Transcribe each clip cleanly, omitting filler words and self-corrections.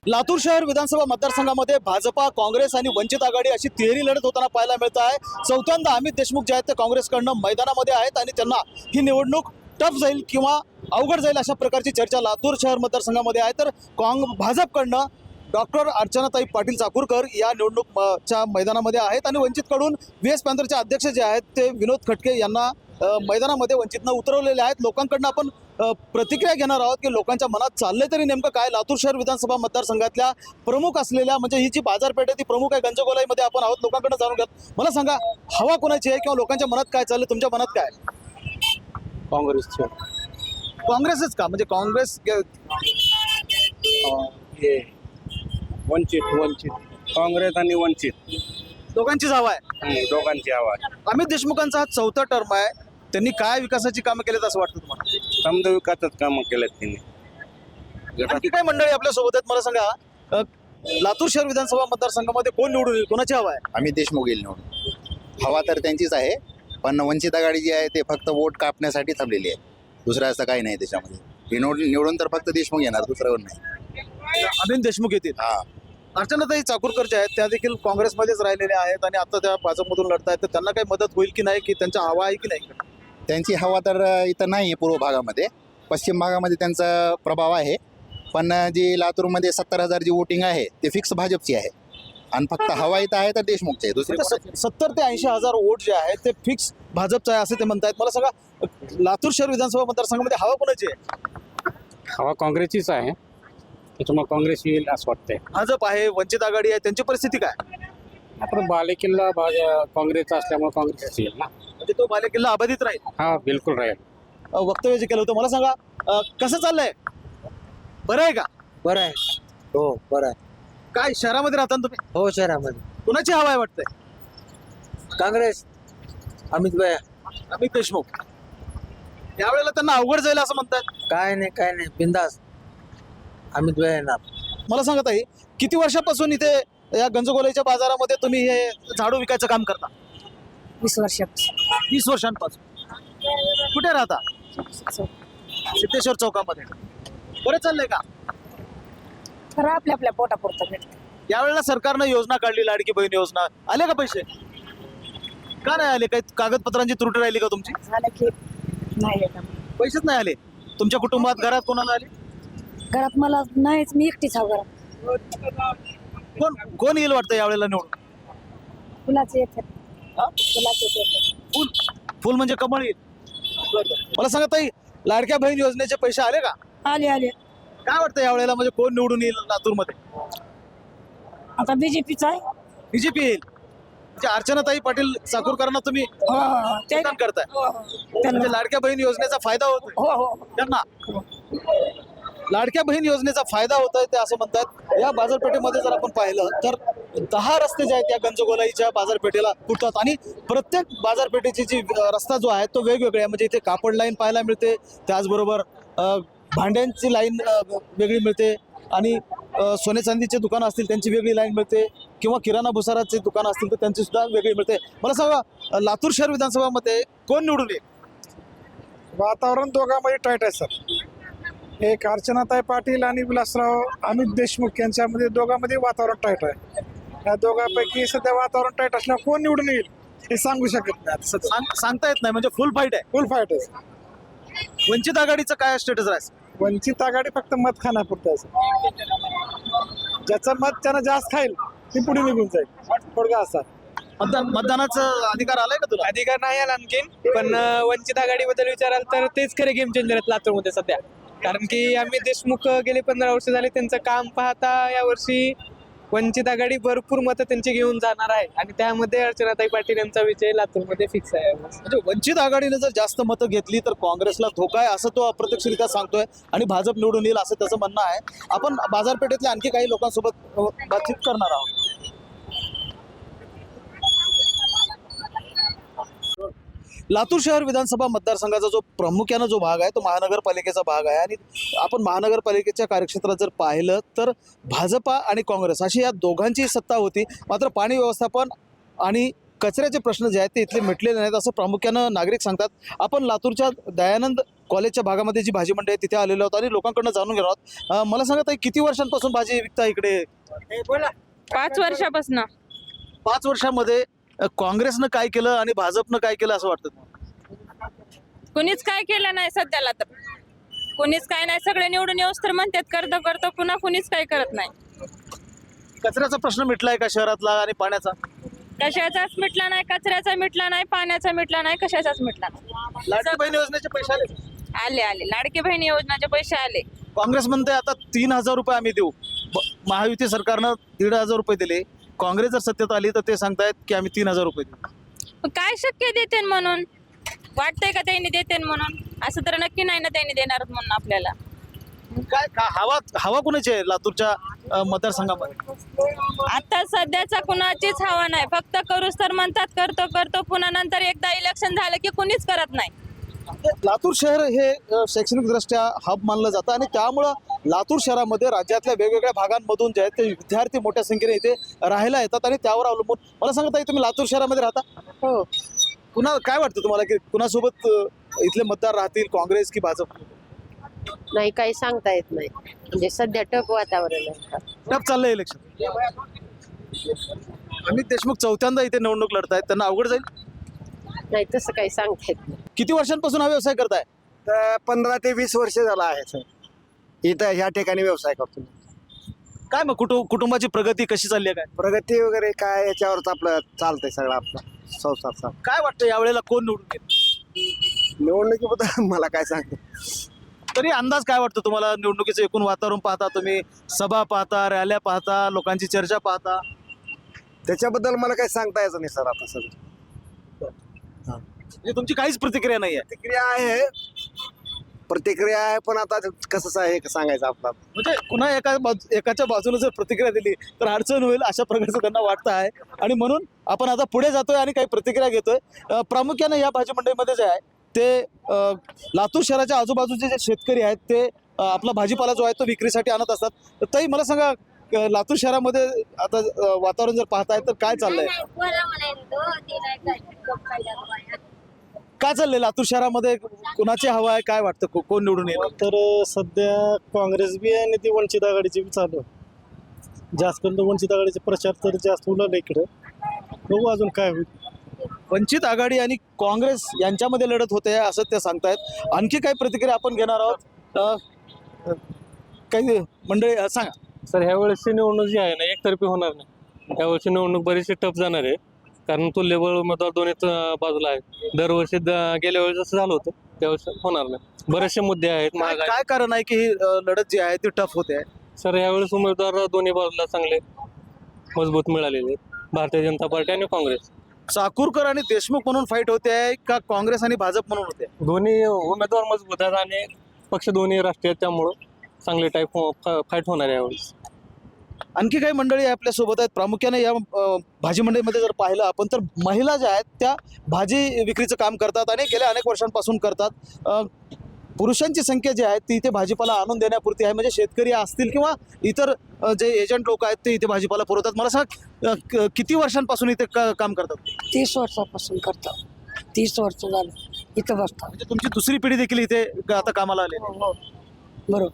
लातूर शहर विधानसभा मतदारसंघामध्ये भाजपा, काँग्रेस आणि वंचित आघाडी अशी तिहेरी लढत होताना पाहायला मिळत आहे। चौथ्यांदा अमित देशमुख जे आहेत ते काँग्रेसकडनं मैदानामध्ये आहेत आणि त्यांना ही निवडणूक टफ जाईल किंवा अवघड जाईल अशा प्रकारची चर्चा लातूर शहर मतदारसंघामध्ये आहे। तर भाजपकडनं डॉक्टर अर्चनाताई पाटील चाकूरकर या निवडणूकच्या मैदानामध्ये आहेत आणि वंचितकडून व्हीएस पॅन्थरचे अध्यक्ष जे आहेत ते विनोद खटके यांना मैदानामध्ये वंचितनं उतरवलेले आहेत। लोकांकडनं आपण प्रतिक्रिया घेणार आहोत की लोकांच्या मनात चाललंय तरी नेमकं काय। लातूर शहर विधानसभा मतदारसंघातल्या प्रमुख असलेल्या म्हणजे ही जी बाजारपेठ आहे ती प्रमुख आहे गंजगोलाईमध्ये आपण आहोत। लोकांकडनं जाणून घ्या, मला सांगा हवा कोणाची आहे किंवा लोकांच्या मनात काय चाललंय, तुमच्या मनात काय? काँग्रेसचे काँग्रेसच का? म्हणजे काँग्रेस हे वंचित काँग्रेस आणि वंचित दोघांचीच हवा आहे। दोघांची आवाज अमित देशमुखांचा हा चौथा टर्म आहे, त्यांनी काय विकासाची कामं केलीत असं वाटतं तुम्हाला? समजा विकासच कामं केलेत त्यांनी। आणखी काय मंडळी आपल्या सोबत आहेत मला सांगा, लातूर शहर विधानसभा मतदारसंघामध्ये कोण निवडून येईल, कोणाची हवा आहे? अमित देशमुख येईल निवडून। हवा तर त्यांचीच आहे, पण वंचित आघाडी जी आहे ते फक्त वोट कापण्यासाठी थांबलेली आहे, दुसरं असं काही नाही त्याच्यामध्ये। निवडून तर फक्त देशमुख येणार, दुसरं कोण नाही। अमित देशमुख येतील। हा, अर्चनाताई चाकूरकर ज्या आहेत त्या देखील काँग्रेसमध्येच राहिलेल्या आहेत आणि आता त्या भाजपमधून लढतायत, तर त्यांना काही मदत होईल की नाही, की त्यांच्या हवा आहे की नाही? त्यांची हवा तर इथं नाही आहे पूर्व भागामध्ये, पश्चिम भागामध्ये त्यांचा प्रभाव आहे, पण जी लातूरमध्ये 70,000 जी वोटिंग आहे ते फिक्स भाजपची आहे आणि फक्त हवा इथं आहे तर देशमुखची आहे, दुसरी कोणाची नाही. 70 ते 80,000 वोट जे आहेत ते फिक्स भाजपचं आहे असं ते म्हणतायत। मला सांगा लातूर शहर विधानसभा मतदारसंघामध्ये हवा कोणाची आहे? हवा काँग्रेसचीच आहे, त्याच्यामुळे काँग्रेस येईल असं वाटतंय। भाजप आहे, वंचित आघाडी आहे, त्यांची परिस्थिती काय? आपण बालेकिल्ला काँग्रेसचा असल्यामुळे काँग्रेसच येईल ना। म्हणजे तो बालेकिल्ला अबाधित राहील? हा बिलकुल राहील। वक्तव्य जे केलं होतं, मला सांगा कसं चाललंय, बरं आहे का? बरं आहे, हो बरं आहे, काय शहरामध्ये राहता ना तुम्ही? हो शहरामध्ये कुणाची हवा आहे वाटतंय? काँग्रेस, अमित भाई अमित देशमुख। यावेळेला त्यांना अवघड जाईल असं म्हणतात। काय नाही बिंदास अमित भाई येणार। मला सांगा ताई, किती वर्षापासून इथे या गंजगोलाईच्या बाजारामध्ये तुम्ही हे झाडू विकायचं काम करता? 20 वर्षापासून 20 वर्षांपासून। कुठे राहता? सिद्धेश्वर चौकामध्ये। बरं चाललंय का? खरं आपल्या आपल्या पोटापुरतं भेटतं। यावेळेला सरकारनं योजना काढली, लाडकी बहीण योजना, आले का पैसे? का नाही आले? काही कागदपत्रांची त्रुटी राहिली का तुमची? झालं की नाही येत आम्ही. पैसेच नाही आले? तुमच्या कुटुंबात घरात कोणाला आले? घरात मला नाहीच, मी एकटीच आहो घरात। कोण येईल वाटतं यावेळेला निवडून? फुलाचे येतात, हा? फुलाचे येतात। फुल म्हणजे कमळ येईल। मला सांगा ताई, लाडक्या बहीण योजनेचे पैसे आले का? आले काय वाटतं यावेळेला म्हणजे कोण निवडून येईल लातूरमध्ये? आता बीजेपीचा आहे। बीजेपी येईल। म्हणजे अर्चनाताई पाटील चाकूरकरांना तुम्ही ते- मतदान करताय, म्हणजे लाडक्या बहीण योजनेचा फायदा होतोय हो त्यांना? लाडक्या बहीण योजनेचा फायदा होतोय ते असं म्हणतात। या बाजारपेठेमध्ये जर आपण पाहिलं तर 10 रस्ते जे आहेत या गंजगोलाईच्या बाजारपेठेला फुटतात आणि प्रत्येक बाजारपेठेची जी रस्ता जो आहे तो वेगवेगळा आहे। म्हणजे इथे कापड लाईन पाहायला मिळते, त्याचबरोबर भांड्यांची लाईन वेगळी मिळते आणि सोने चांदीचे दुकानं असतील त्यांची वेगळी लाईन मिळते किंवा किराणा भुसाराचे दुकानं असतील तर त्यांची सुद्धा वेगळी मिळते। मला सांगा लातूर शहर विधानसभामध्ये कोण निवडून येईल? वातावरण दोघांमध्ये टाईट आहे सर। एक अर्चनाताई पाटील आणि विलासराव अमित देशमुख यांच्यामध्ये दोघांमध्ये वातावरण टाईट आहे। या दोघांपैकी सध्या वातावरण टाईट असल्यावर कोण निवडून येईल हे सांगू शकत नाही। सांगता येत नाही, म्हणजे फुल फाईट आहे। फुल फाईट आहे। वंचित आघाडीचं काय स्टेटस राहील? वंचित आघाडी फक्त मत खाण्यापुरतं आहे। ज्याचं मत त्यानं जास्त खाईल ती पुढे निघून जाईल, थोडगा असा। मतदानाचा अधिकार आलाय का तुला? अधिकार नाही आला आणखीन, पण वंचित आघाडीबद्दल विचाराल तर तेच खरे गेम चेंजर आहेत लातूरमध्ये सध्या। कारण की अमित देशमुख गेले 15 वर्ष झाले, त्यांचं काम पाहता यावर्षी वंचित आघाडी भरपूर मतं त्यांची घेऊन जाणार आहे आणि त्यामध्ये अर्चनाताई पाटील यांचा विजय लातूरमध्ये फिक्स आहे। म्हणजे वंचित आघाडीने जर जास्त मतं घेतली तर काँग्रेसला धोका आहे असं तो अप्रत्यक्षरित्या सांगतोय आणि भाजप निवडून येईल असं त्याचं म्हणणं आहे। आपण बाजारपेठेतल्या आणखी काही लोकांसोबत बातचीत करणार आहोत। लातूर शहर विधानसभा मतदारसंघाचा जो प्रामुख्यानं जो भाग आहे तो महानगरपालिकेचा भाग आहे आणि आपण महानगरपालिकेच्या कार्यक्षेत्रात जर पाहिलं तर भाजपा आणि काँग्रेस अशी या दोघांची सत्ता होती। मात्र पाणी व्यवस्थापन आणि कचऱ्याचे प्रश्न जे आहेत ते इथले मिटलेले नाहीत असं प्रामुख्यानं नागरिक सांगतात। आपण लातूरच्या दयानंद कॉलेजच्या भागामध्ये जी भाजी मंडई आहे तिथे आलेलो आहोत आणि लोकांकडनं जाणून घेणार आहोत. मला सांगा ताई, किती वर्षांपासून भाजी विकता इकडे? 5 वर्षापासून. 5 वर्षामध्ये काँग्रेसनं काय केलं आणि भाजपनं काय केलं असं वाटतं तुम्हाला? कुणीच काय केलं नाही सध्याला तर. कुणीच काय नाही, सगळे निवडून येऊस तर म्हणतात करतो करतो, पुन्हा कुणीच काय करत नाही. कचऱ्याचा प्रश्न मिटलाय का शहरातला आणि पाण्याचा? कशाचाच मिटला नाही, कचऱ्याचा मिटला नाही, पाण्याचा मिटला नाही, कशाचाच मिटला नाही. लाडकी बहीण योजनेचे पैसे आले? आले आले लाडकी बहिणी योजनाचे पैसे आले. काँग्रेस म्हणते आता 3,000 रुपये आम्ही देऊ. महायुती सरकारनं 1,500 रुपये दिले. काँग्रेस जर सत्तेत आली तर ते सांगतायत की आम्ही 3,000 रुपये देऊ. मग काय शक्य देते म्हणून वाटतंय का त्यांनी देते म्हणून? असं तर नक्की नाही ना त्यांनी देणार म्हणून आपल्याला. काय हवा कुणाची आहे लातूरच्या मतदारसंघामध्ये? आता सध्याचा कुणाचीच हवा नाही, फक्त करूच तर म्हणतात करतो करतो, पुन्हा नंतर एकदा इलेक्शन झालं की कुणीच करत नाही. लातूर शहर हे शैक्षणिक दृष्ट्या हब मानलं जातं आणि त्यामुळं लातूर शहरामध्ये राज्यातल्या वेगवेगळ्या भागांमधून जे आहेत ते विद्यार्थी मोठ्या संख्येने इथे राहायला येतात आणि त्यावर अवलंबून. मला सांगता तुम्ही लातूर शहरामध्ये राहता? हो. कुणा काय वाटतं तुम्हाला की कुणासोबत इथले मतदार राहतील, काँग्रेस की भाजप? नाही, काही सांगता येत नाही. म्हणजे सध्या टप वातावरण आहे. टप चाललंय इलेक्शन. अमित देशमुख चौथ्यांदा इथे निवडणूक लढतायत, त्यांना अवघड जाईल? नाही, तसं काही सांगता येत नाही. किती वर्षांपासून हा व्यवसाय करताय? तर 15 ते 20 वर्ष झाला आहे सर, इथं ह्या ठिकाणी व्यवसाय करतो. काय मग कुटुंबाची प्रगती कशी चालली आहे? काय प्रगती वगैरे काय याच्यावरच आपलं चालतंय सगळं आपलं संसार चाल. काय वाटतं यावेळेला कोण निवडून येईल? निवडणुकीबद्दल मला काय सांगतो. तरी अंदाज काय वाटतं तुम्हाला? निवडणुकीचं एकूण वातावरण पाहता तुम्ही, सभा पाहता, रॅल्या पाहता, लोकांची चर्चा पाहता, त्याच्याबद्दल मला काही सांगता यायचं नाही सर आता सर. म्हणजे तुमची काहीच प्रतिक्रिया नाही आहे? प्रतिक्रिया आहे पण आता कसं आहे सांगायचं आपला. म्हणजे पुन्हा एकाच्या बाजूने जर प्रतिक्रिया दिली तर अडचण होईल अशा प्रकारचं त्यांना वाटतं आहे आणि म्हणून आपण आता पुढे जातोय आणि काही प्रतिक्रिया घेतोय. प्रामुख्याने या भाजी मंडईमध्ये जे आहे ते लातूर शहराच्या आजूबाजूचे जे शेतकरी आहेत ते आपला भाजीपाला जो आहे तो विक्रीसाठी आणत असतात. तर ताई मला सांगा, लातूर शहरामध्ये आता वातावरण जर पाहताय तर काय चाललंय? काय चाललंय लातूर शहरामध्ये? कुणाची हवा आहे? काय वाटतं कोण निवडून येईल? तर सध्या काँग्रेस बी आहे आणि ती वंचित आघाडीची बी चालू आहे. जास्त करून वंचित आघाडीचे प्रचार तर जास्त उलाल इकडे. बघू अजून काय होईल. वंचित आघाडी आणि काँग्रेस यांच्यामध्ये लढत होते असं ते सांगतायत. आणखी काही प्रतिक्रिया आपण घेणार आहोत. काही मंडळी सांगा सर, ह्या वेळेसची निवडणूक जी आहे ना एकतर्फी होणार नाही. ह्या वर्षी निवडणूक बरीचशी टफ जाणार आहे, कारण तुल्यबळ उमेदवार दोन्ही बाजूला आहे. दरवर्षी गेल्या वेळेस जसं झालं होतं त्यावेळेस होणार नाही. बरेचसे मुद्दे आहेत. काय कारण आहे की ही लढत जी आहे ती टफ होते आहे? सर, यावेळेस उमेदवार दोन्ही बाजूला चांगले मजबूत मिळालेले आहेत, भारतीय जनता पार्टी आणि काँग्रेस. चाकूरकर आणि देशमुख म्हणून फाईट होते आहे का काँग्रेस आणि भाजप म्हणून होते? दोन्ही उमेदवार मजबूत आहेत आणि पक्ष दोन्ही राष्ट्रीय आहेत, त्यामुळं चांगले फाईट होणार आहे यावेळेस. आणखी काही मंडळी आपल्या सोबत आहेत. प्रामुख्याने या भाजी मंडईमध्ये जर पाहिलं आपण तर महिला ज्या आहेत त्या भाजी विक्रीचं काम करतात आणि गेल्या अनेक वर्षांपासून करतात. पुरुषांची संख्या जी आहे ती इथे भाजीपाला आणून देण्यापुरती आहे. म्हणजे शेतकरी असतील किंवा इतर जे एजंट लोक आहेत ते इथे भाजीपाला पुरवतात. मला सांग, किती वर्षांपासून इथे काम करतात? 30 वर्षापासून करतो. 30 वर्ष झालं इथं बसतो. म्हणजे तुमची दुसरी पिढी देखील इथे आता कामाला आली? बरोबर.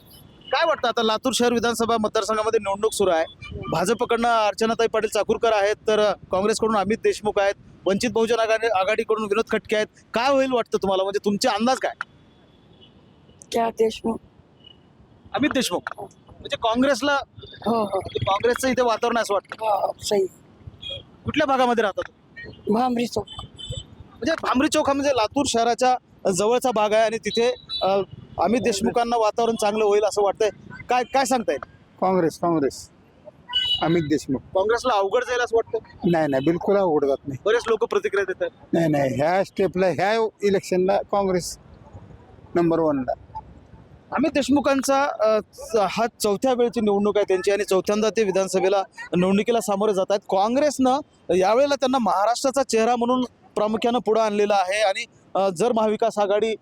काय वाटतं आता लातूर शहर विधानसभा मतदारसंघामध्ये निवडणूक सुरू आहे. भाजपकडनं अर्चनाताई पाटील चाकूरकर आहेत, तर काँग्रेसकडून अमित देशमुख आहेत, वंचित बहुजन आघाडीकडून विनोद खटके आहेत. काय होईल वाटतं तुम्हाला? म्हणजे तुमचे अंदाज काय? क्या देशमुख? अमित देशमुख म्हणजे काँग्रेसला? हो हो काँग्रेसचं इथे वातावरण असं वाटतं. हो, सही. कुठल्या भागामध्ये राहतात? भांबरी चौक. म्हणजे भांबरी चौक हा म्हणजे लातूर शहराच्या जवळचा भाग आहे आणि तिथे अमित देशमुखांना वातावरण चांगलं होईल असं वाटतंय. काय सांगताय? काँग्रेस अमित देशमुख. काँग्रेसला अवघड जाईल असं वाटतं? नाही बिलकुल अवघड जात नाही. बरेच लोक प्रतिक्रिया देतात. नाही ह्या स्टेपला ह्या इलेक्शनला काँग्रेस नंबर 1ला. अमित देशमुखांचा हा 4थ्या वेळची निवडणूक आहे त्यांची आणि 4थ्यांदा ते विधानसभेला निवडणुकीला सामोरे जात आहेत. काँग्रेसनं यावेळेला त्यांना महाराष्ट्राचा चेहरा म्हणून प्रामुख्यानं पुढे आणलेला आहे आणि जर महाविकास आघाडी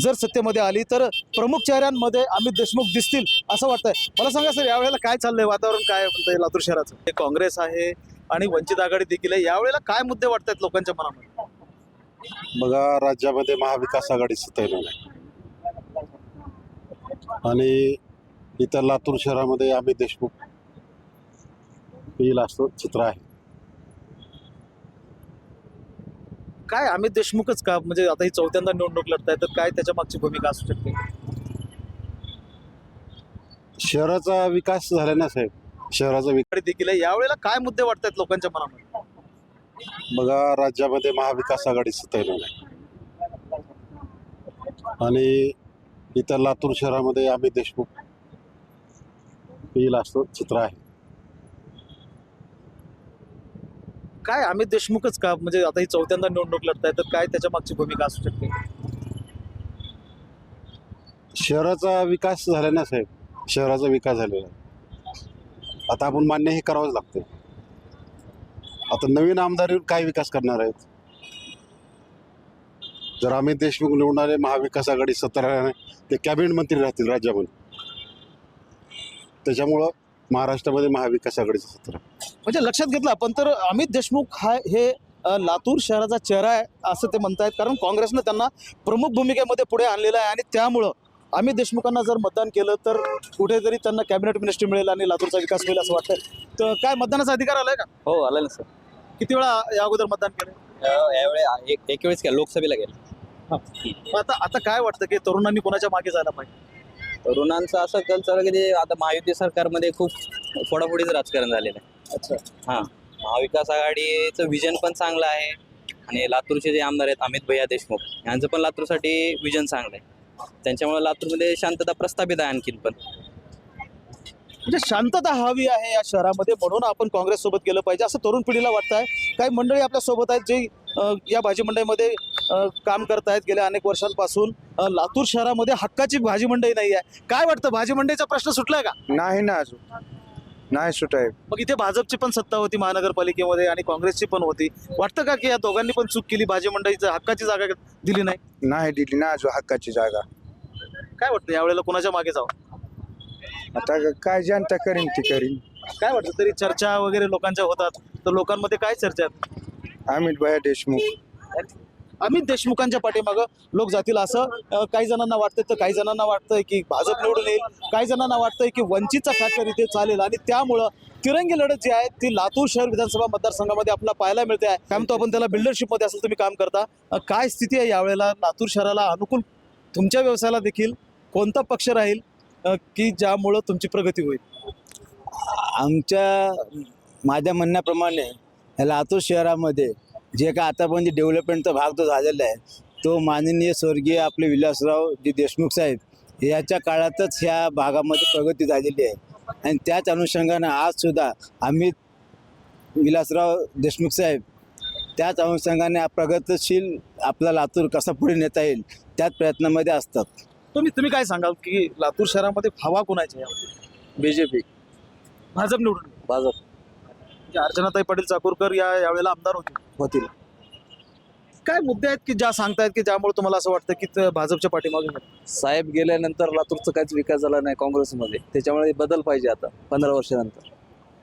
जर सत्तेमध्ये आली तर प्रमुख चेहऱ्यांमध्ये अमित देशमुख दिसतील असं वाटतंय. मला सांगा सर, यावेळेला काय चाललंय? वातावरण काय म्हणतंय लातूर शहराचं? हे काँग्रेस आहे आणि वंचित आघाडी देखील आहे. यावेळेला काय मुद्दे वाटतात लोकांच्या मनामध्ये? बघा, राज्यामध्ये महाविकास आघाडी सत्तेला नाही. आणि इतर लातूर शहरामध्ये अमित देशमुख येईल असं चित्र आहे. काय अमित देशमुखच का, म्हणजे आता ही चौथ्यांदा निवडणूक लढताय तर काय त्याच्या मागची भूमिका असू शकते? शहराचा विकास झाला ना साहेब, शहराचा विकास देखील आहे. यावेळेला काय मुद्दे वाटतात लोकांच्या मनामध्ये? बघा, राज्यामध्ये महाविकास आघाडी सत्तेवर आहे आणि इतर लातूर शहरामध्ये अमित देशमुख येईल असं चित्र आहे. काय अमित देशमुखच का, म्हणजे आता ही चौथ्यांदा निवडणूक लढताय तर काय त्याच्या मागची भूमिका असू शकते? शहराचा विकास झाला ना साहेब, शहराचा विकास झालेला आहे. आता आपण मान्य हे करावंच लागतं. आता नवीन आमदार काय विकास करणार आहेत? जर अमित देशमुख निवडून आले, महाविकास आघाडी सत्ता राहणार, ते कॅबिनेट मंत्री राहतील राज्यामध्ये. त्याच्यामुळं महाराष्ट्रामध्ये महाविकास आघाडीचं सत्ता म्हणजे लक्षात घेतलं आपण तर अमित देशमुख हे लातूर शहराचा चेहरा आहे असं ते म्हणतायत, कारण काँग्रेसनं त्यांना प्रमुख भूमिकेमध्ये पुढे आणलेलं आहे आणि त्यामुळं अमित देशमुखांना जर मतदान केलं तर कुठेतरी त्यांना कॅबिनेट मिनिस्ट्री मिळेल आणि लातूरचा विकास होईल असं वाटतं. तर काय मतदानाचा अधिकार आलाय का? हो आला ना सर. किती वेळा या अगोदर मतदान केलं? यावेळी एक वेळेस काय लोकसभेला गेलं. आता काय वाटतं की तरुणांनी कोणाच्या मागे जायला पाहिजे? तरुणांचं असं कल चालू की आता महायुती सरकारमध्ये खूप फोडाफोडीचं राजकारण झालेलं आहे. अच्छा. हां, महाविकास आघाडीचं विजन पण चांगलं आहे आणि लातूरचे जे आमदार आहेत अमित भैया देशमुख यांचं पण लातूरसाठी विजन चांगलं आहे. त्यांच्यामुळे लातूरमध्ये शांतता प्रस्थापित आहे आणखीन पण. म्हणजे शांतता हवी आहे या शहरामध्ये, म्हणून आपण काँग्रेस सोबत गेलं पाहिजे असं तरुण पिढीला वाटत आहे. काही मंडळी आपल्या सोबत आहेत जे या भाजी मंडईमध्ये काम करतायत गेल्या अनेक वर्षांपासून. लातूर शहरामध्ये हक्काची भाजी मंडई नाही आहे. काय वाटतं, भाजी मंडईचा प्रश्न सुटलाय का? नाही ना, अजून नाही सुटाय. मग इथे भाजपची पण सत्ता होती महानगरपालिकेमध्ये आणि काँग्रेसची पण होती. वाटतं का की या दोघांनी पण चूक केली, भाजी मंडईचं हक्काची जागा दिली नाही? नाही दिली ना अजून हक्काची जागा. काय वाटतं यावेळेला कोणाच्या मागे जावं? आता काय जनता करीन ती करीन. काय वाटतं, तरी चर्चा वगैरे लोकांच्या होतात तर लोकांमध्ये काय चर्चा आहेत? अमित भैया देशमुख. अमित देशमुखांच्या पाठीमागं लोक जातील असं काही जणांना वाटतंय, तर काही जणांना वाटतंय की भाजप निवडून येईल, काही जणांना वाटतंय की वंचितचा फॅक्टर इथे चालेल आणि त्यामुळं तिरंगी लढत जी आहे ती लातूर शहर विधानसभा मतदारसंघामध्ये आपल्याला पाहायला मिळते आहे. काय म्हणतो आपण त्याला, बिल्डरशिपमध्ये असेल तुम्ही काम करता. काय स्थिती आहे यावेळेला लातूर शहराला अनुकूल, तुमच्या व्यवसायाला देखील कोणता पक्ष राहील की ज्यामुळं तुमची प्रगती होईल? माझ्या म्हणण्याप्रमाणे लातूर शहरामध्ये जे काय आतापर्यंत डेव्हलपमेंटचा भाग जो झालेला आहे तो माननीय स्वर्गीय आपले विलासराव देशमुख साहेब याच्या काळातच ह्या भागामध्ये प्रगती झालेली आहे. आणि त्याच अनुषंगानं आजसुद्धा अमित विलासराव देशमुख साहेब त्याच अनुषंगाने प्रगतशील आपला लातूर कसा पुढे नेता येईल त्याच प्रयत्नामध्ये असतात. तुम्ही काय सांगाल की लातूर शहरामध्ये हवा कोणाची आहे? BJP. भाजप निवडून? भाजप. अर्चनाताई पाटील चाकूरकर यावेळेला आमदार होतील. काय मुद्दे आहेत की ज्या सांगतायत की ज्यामुळे तुम्हाला असं वाटतं की भाजपच्या पाठीमागे? साहेब गेल्यानंतर लातूरचा काहीच विकास झाला नाही काँग्रेसमध्ये, त्याच्यामुळे बदल पाहिजे आता 15 वर्षानंतर.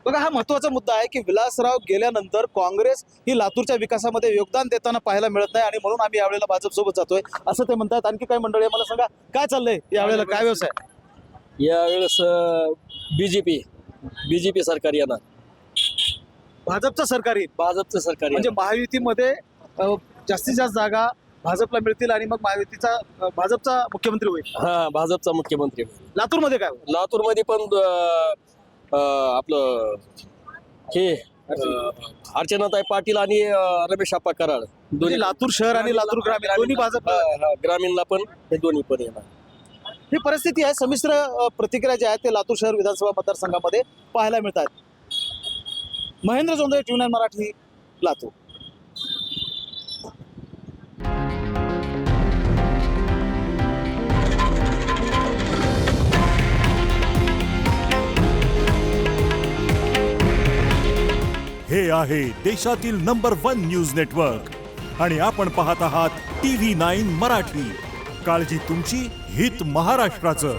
बघा, हा महत्त्वाचा मुद्दा आहे की विलासराव गेल्यानंतर काँग्रेस ही लातूरच्या विकासामध्ये योगदान देताना पाहायला मिळत नाही आणि म्हणून आम्ही यावेळेला भाजपसोबत जातोय असं ते म्हणतात. आणखी काय मंडळी, मला सांगा काय चाललंय यावेळेला, काय व्यवसाय? यावेळेस बीजेपी सरकार येणार. भाजपचं सरकार येईल? भाजपचं सरकार म्हणजे महायुतीमध्ये जास्तीत जास्त जागा भाजपला मिळतील आणि मग भाजपचा मुख्यमंत्री होईल? हा, भाजपचा मुख्यमंत्री. लातूरमध्ये काय होईल? लातूरमध्ये पण आपलं हे अर्चनाताई पाटील आणि रमेश आप्पा कराड दोन्ही, लातूर शहर आणि लातूर ग्रामीण दोन्ही भाजप. ग्रामीणला पण हे दोन्ही पण येणार. ही परिस्थिती आहे. संमिश्र प्रतिक्रिया ज्या आहेत ते लातूर शहर विधानसभा मतदारसंघामध्ये पाहायला मिळतात. महेंद्र जोंधळे, TV9 मराठी, लातूर. हे आहे देशातील नंबर 1 न्यूज नेटवर्क आणि आपण पाहत आहात TV9 मराठी. काळजी तुमची, हित महाराष्ट्राचं.